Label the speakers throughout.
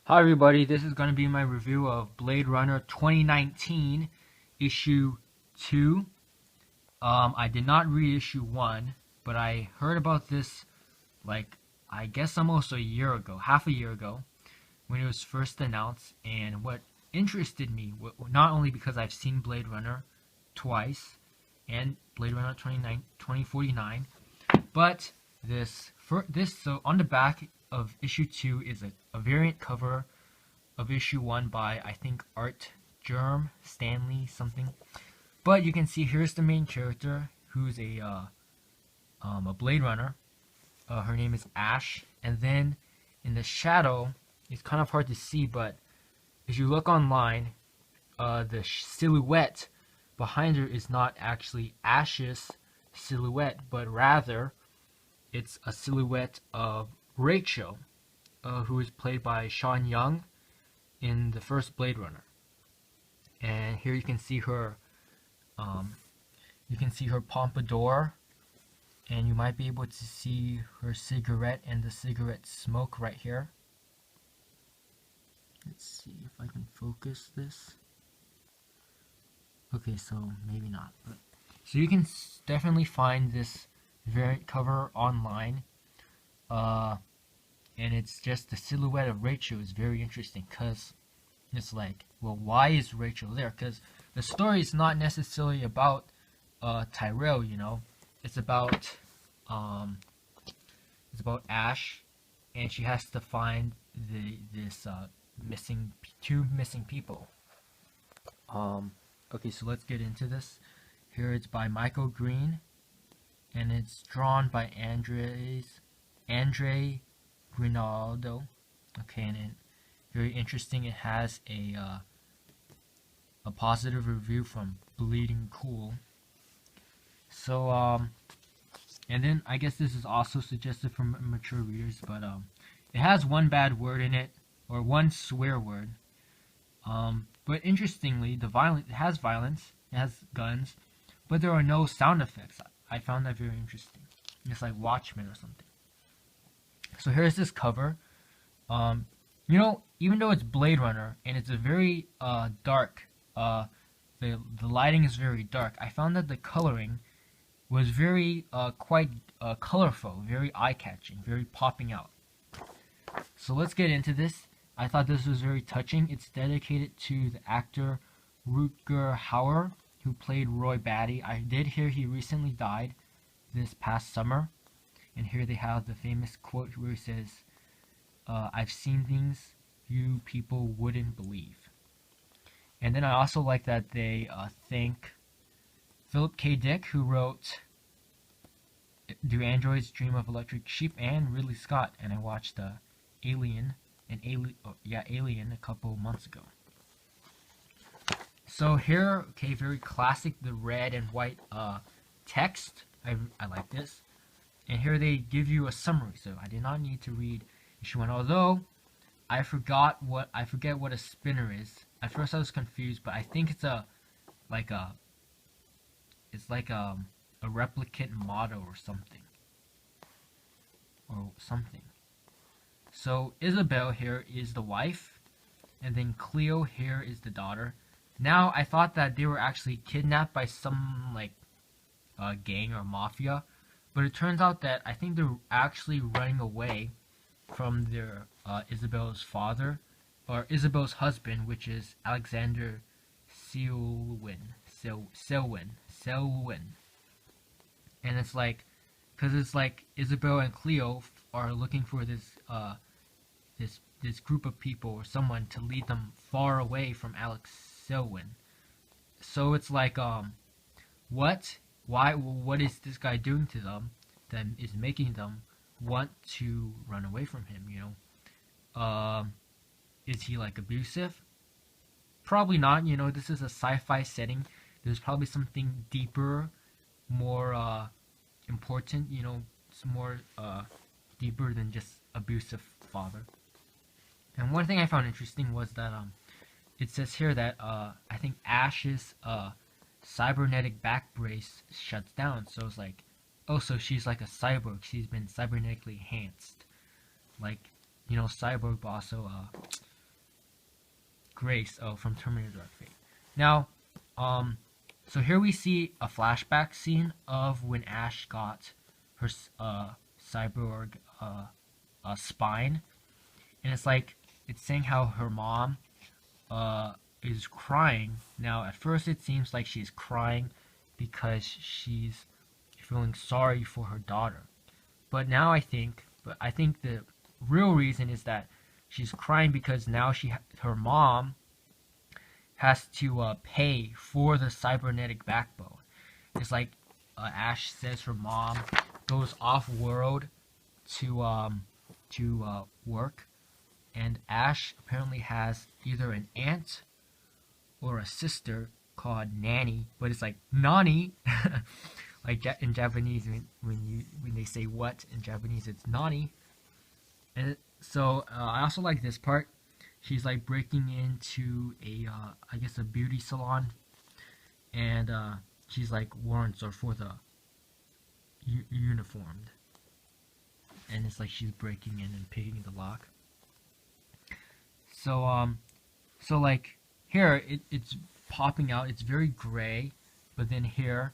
Speaker 1: Hi everybody, this is going to be my review of Blade Runner 2019 issue 2. I did not read issue 1, but I heard about this like I guess almost a year ago, half a year ago when it was first announced, and what interested me not only because I've seen Blade Runner twice and Blade Runner 2049, but so on the back of issue 2 is a variant cover of issue 1 by, I think, Art Germ, Stanley, something. But you can see here's the main character, who's a Blade Runner. Her name is Ash. And then in the shadow, it's kind of hard to see, but if you look online, the silhouette behind her is not actually Ash's silhouette, but rather it's a silhouette of Rachel, who is played by Sean Young in the first Blade Runner. And here um, you can see her pompadour, and you might be able to see her cigarette and the cigarette smoke right here. Let's see if I can focus this. Okay, so maybe not. But so you can definitely find this variant cover online. And it's just the silhouette of Rachel is very interesting because it's like, well, why is Rachel there? Because the story is not necessarily about Tyrell, you know. It's about um, it's about Ash, and she has to find this two missing people. Okay, so let's get into this. Here it's by Michael Green, and it's drawn by Andre Grinaldo. Okay, and very interesting. It has a positive review from Bleeding Cool. So and then I guess this is also suggested for mature readers, but it has one bad word in it, or one swear word. But interestingly, it has violence, it has guns, but there are no sound effects. I found that very interesting. It's like Watchmen or something. So here's this cover. You know, even though it's Blade Runner and it's a very dark, the lighting is very dark. I found that the coloring was very quite colorful, very eye-catching, very popping out. So let's get into this. I thought this was very touching. It's dedicated to the actor Rutger Hauer, who played Roy Batty. I did hear he recently died this past summer. And here they have the famous quote where he says, I've seen things you people wouldn't believe. And then I also like that they thank Philip K. Dick, who wrote Do Androids Dream of Electric Sheep, and Ridley Scott. And I watched Alien a couple months ago. So here, okay, very classic, the red and white text. I like this. And here they give you a summary, so I did not need to read issue 1, although I forget what a spinner is. At first I was confused, but I think it's like a replicant model or something. So Isabel here is the wife, and then Cleo here is the daughter. Now I thought that they were actually kidnapped by some like gang or mafia, but it turns out that I think they're actually running away from their Isabel's father, or Isabel's husband, which is Alexander Selwyn. And it's like, because it's like Isabel and Cleo are looking for this group of people or someone to lead them far away from Alex Selwyn. So it's like, what is this guy doing to them that is making them want to run away from him, you know? Is he like abusive? Probably not, you know, this is a sci-fi setting. There's probably something deeper, more important, you know, it's more deeper than just abusive father. And one thing I found interesting was that it says here that I think Ash's cybernetic back brace shuts down. So it's like, oh, so she's like a cyborg. She's been cybernetically enhanced. Like, you know, Cyborg also Grace from Terminator Dark Fate. Now, so here we see a flashback scene of when Ash got her cyborg spine, and it's saying how her mom is crying. Now, at first, it seems like she's crying because she's feeling sorry for her daughter, but I think the real reason is that she's crying because now her mom has to pay for the cybernetic backbone. It's like Ash says her mom goes off world to work, and Ash apparently has either an aunt or a sister called Nanny, but it's like Nani, like in Japanese when they say what in Japanese it's Nani. And so I also like this part. She's like breaking into I guess a beauty salon, and she's like warrants are for the uniformed, and it's like she's breaking in and picking the lock. So like here it's popping out. It's very gray, but then here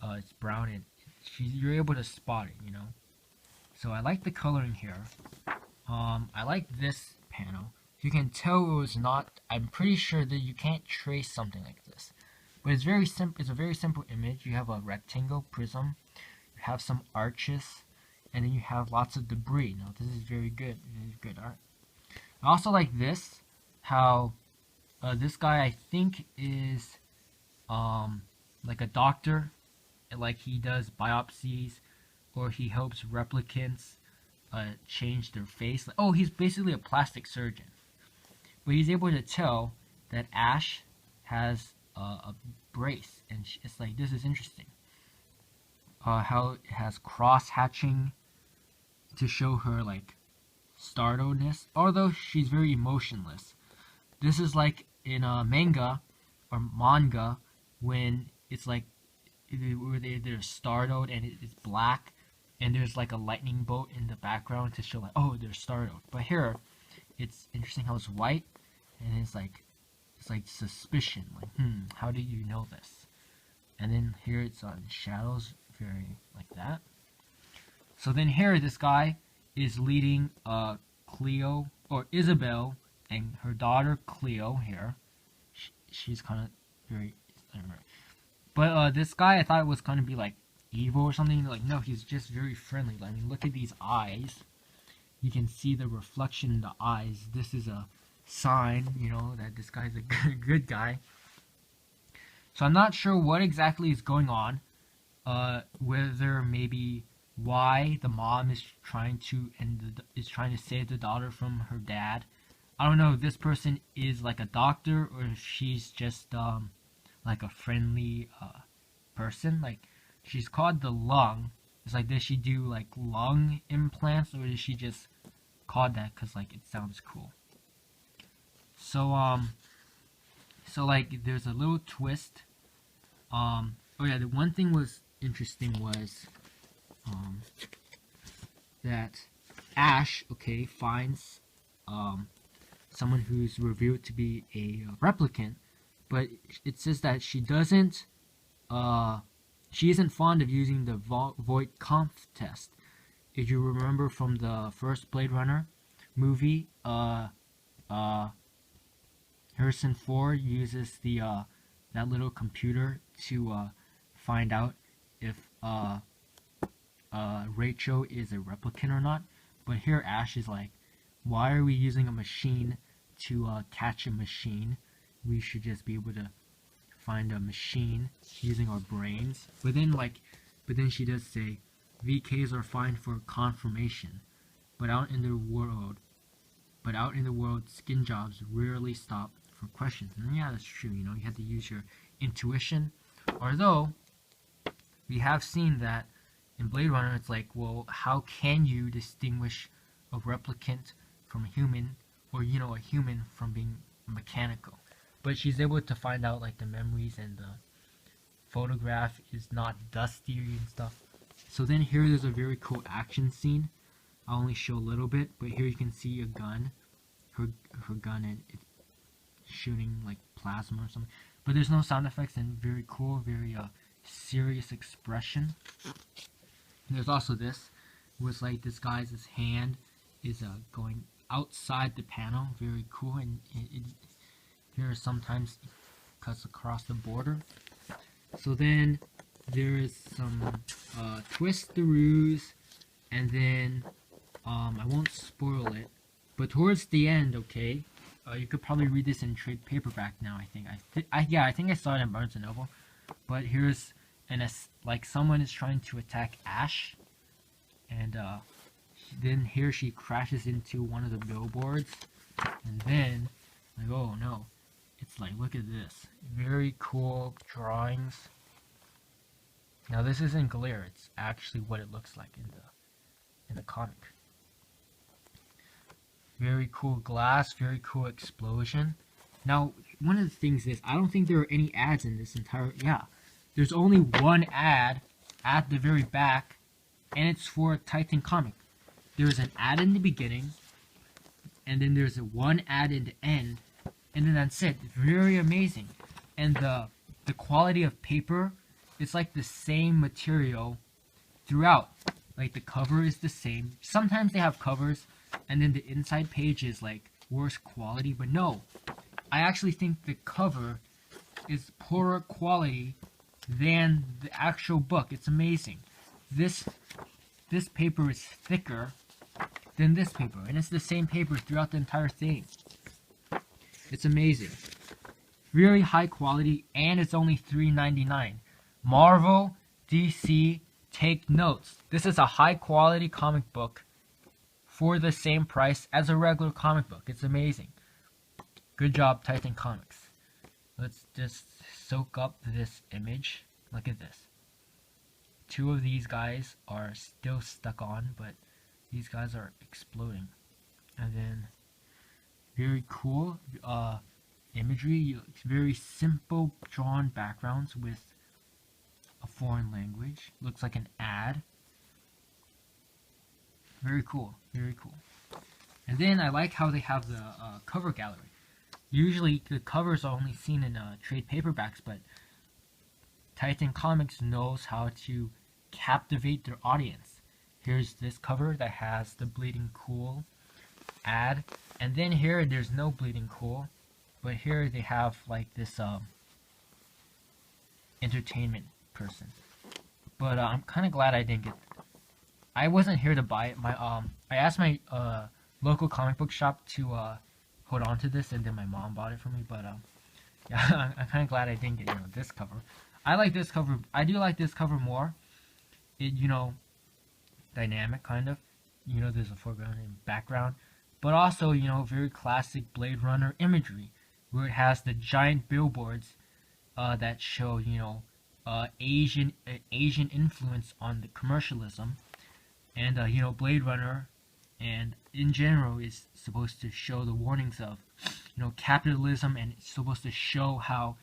Speaker 1: it's brown, and you're able to spot it, you know. So I like the coloring here. I like this panel. You can tell it was not. I'm pretty sure that you can't trace something like this, but it's very simple. It's a very simple image. You have a rectangle prism, you have some arches, and then you have lots of debris. Now this is very good. This is good art. I also like this. How this guy, I think, is like a doctor, and like he does biopsies, or he helps replicants change their face. Oh, he's basically a plastic surgeon. But he's able to tell that Ash has a brace, and it's like, this is interesting. How it has cross-hatching to show her like startledness, although she's very emotionless. This is like in a manga or manga when it's like where they're startled and it's black, and there's like a lightning bolt in the background to show like, oh, they're startled. But here it's interesting how it's white, and it's like suspicion, like, how do you know this? And then here it's on shadows, very like that. So then here this guy is leading Cleo or Isabel and her daughter Cleo here. She's kind of very, but this guy I thought was gonna be like evil or something. Like, no, he's just very friendly. I mean, look at these eyes. You can see the reflection in the eyes. This is a sign, you know, that this guy's a good guy. So I'm not sure what exactly is going on. Whether maybe why the mom is trying to save the daughter from her dad. I don't know if this person is like a doctor or if she's just like a friendly person. Like, she's called the Lung. It's like, does she do like lung implants, or is she just called that because like it sounds cool? So so like there's a little twist. Oh yeah, the one thing was interesting was that Ash, okay, finds someone who's revealed to be a replicant, but it says that she isn't fond of using the Voight-Kampff test. If you remember from the first Blade Runner movie, Harrison Ford uses that little computer to find out if Rachel is a replicant or not. But here Ash is like, why are we using a machine to catch a machine? We should just be able to find a machine using our brains. But then she does say, VKs are fine for confirmation, but out in the world, skin jobs rarely stop for questions. And yeah, that's true. You know, you have to use your intuition. Although we have seen that in Blade Runner, it's like, well, how can you distinguish a replicant from a human, or, you know, a human from being mechanical? But she's able to find out like the memories, and the photograph is not dusty and stuff. So then here there's a very cool action scene. I'll only show a little bit, but here you can see a gun, her gun, and shooting like plasma or something. But there's no sound effects, and very cool, very serious expression. There's also this, where it's like this guy's hand is going outside the panel, very cool, and here sometimes cuts across the border. So then there is some twistaroos, and then I won't spoil it, but towards the end, okay, you could probably read this in trade paperback now. I think I think I saw it in Barnes and Noble. But here's like someone is trying to attack Ash, and then here she crashes into one of the billboards, and then like, oh no, it's like, look at this, very cool drawings. Now this isn't glare; it's actually what it looks like in the comic. Very cool glass, very cool explosion. Now, one of the things is, I don't think there are any ads in this entire, yeah. There's only one ad at the very back, and it's for Titan comic. There's an ad in the beginning, and then there's one ad in the end, and then that's it. Very amazing. And the quality of paper, it's like the same material throughout. Like the cover is the same. Sometimes they have covers, and then the inside page is like worse quality, but no. I actually think the cover is poorer quality than the actual book. It's amazing. This paper is thicker than this paper, and it's the same paper throughout the entire thing. It's amazing. Very high quality, and it's only $3.99. Marvel, DC, take notes. This is a high quality comic book for the same price as a regular comic book. It's amazing. Good job, Titan Comics. Let's just soak up this image. Look at this. Two of these guys are still stuck on, but these guys are exploding. And then, very cool imagery. It's very simple drawn backgrounds with a foreign language. Looks like an ad. Very cool, very cool. And then I like how they have the cover gallery. Usually the covers are only seen in trade paperbacks, but Titan Comics knows how to captivate their audience. Here's this cover that has the Bleeding Cool ad, and then here there's no Bleeding Cool, but here they have like this entertainment person. But I'm kind of glad I didn't get. I wasn't here to buy it. I asked my local comic book shop to hold on to this, and then my mom bought it for me. But yeah, I'm kind of glad I didn't get this cover. I like this cover. I do like this cover more. It dynamic kind of. There's a foreground and background, but also very classic Blade Runner imagery, where it has the giant billboards that show Asian influence on the commercialism. And Blade Runner, and in general, is supposed to show the warnings of, capitalism, and it's supposed to show how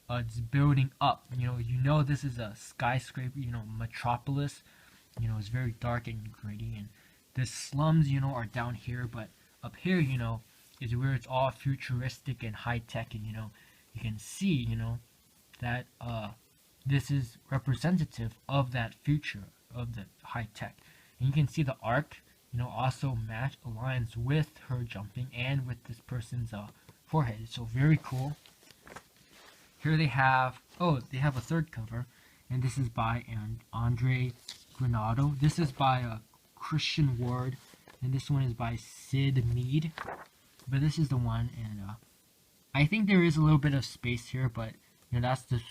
Speaker 1: it's building up. This is a skyscraper, metropolis. It's very dark and gritty, and the slums, are down here, but up here, is where it's all futuristic and high tech, and you can see, that this is representative of that future, of the high tech. And you can see the arc, also aligns with her jumping and with this person's forehead. So very cool. Here they have a third cover, and this is by Andre Granado. This is by Christian Ward, and this one is by Sid Mead. But this is the one, and I think there is a little bit of space here, but that's just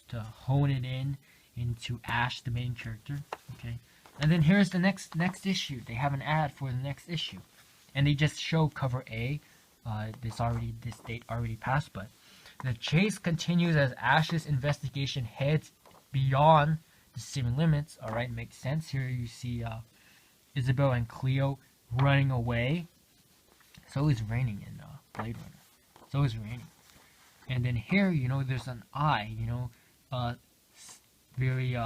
Speaker 1: to hone it into Ash, the main character. Okay. And then here's the next issue. They have an ad for the next issue, and they just show cover A. This date already passed, but the chase continues as Ash's investigation heads beyond the city limits. All right, makes sense. Here you see Isabel and Cleo running away. It's always raining in Blade Runner. It's always raining. And then here, there's an eye. Very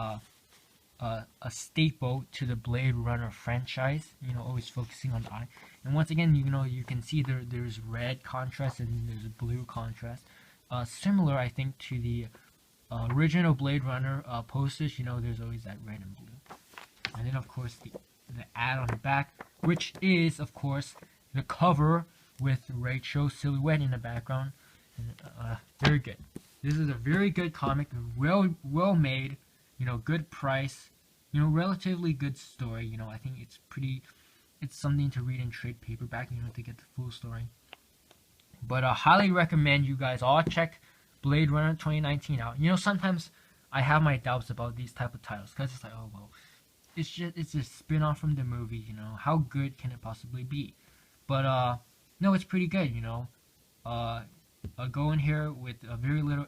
Speaker 1: a staple to the Blade Runner franchise. You know, always focusing on the eye. And once again, you know, you can see there's red contrast and there's blue contrast. Similar, I think, to the original Blade Runner posters. You know, there's always that red and blue. And then, of course, the ad on the back, which is, of course, the cover with Rachel's silhouette in the background. And, very good. This is a very good comic, well made, you know, good price, you know, relatively good story. You know, I think it's something to read in trade paperback, you know, to get the full story. But I highly recommend you guys all check Blade Runner 2019 out. You know, sometimes I have my doubts about these type of titles because it's like, oh well, it's a spin-off from the movie. You know, how good can it possibly be? But no, it's pretty good. You know, go in here with a very little,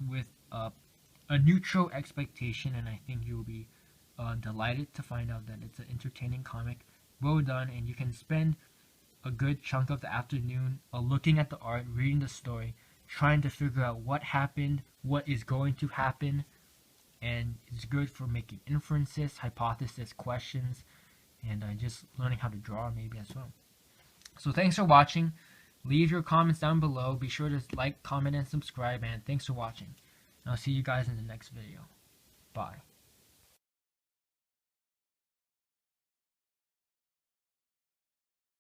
Speaker 1: with a neutral expectation, and I think you'll be delighted to find out that it's an entertaining comic, well done, and you can spend a good chunk of the afternoon looking at the art, reading the story, trying to figure out what happened, what is going to happen, and it's good for making inferences, hypothesis, questions, and just learning how to draw maybe as well. So thanks for watching. Leave your comments down below. Be sure to like, comment, and subscribe, and thanks for watching. And I'll see you guys in the next video. Bye.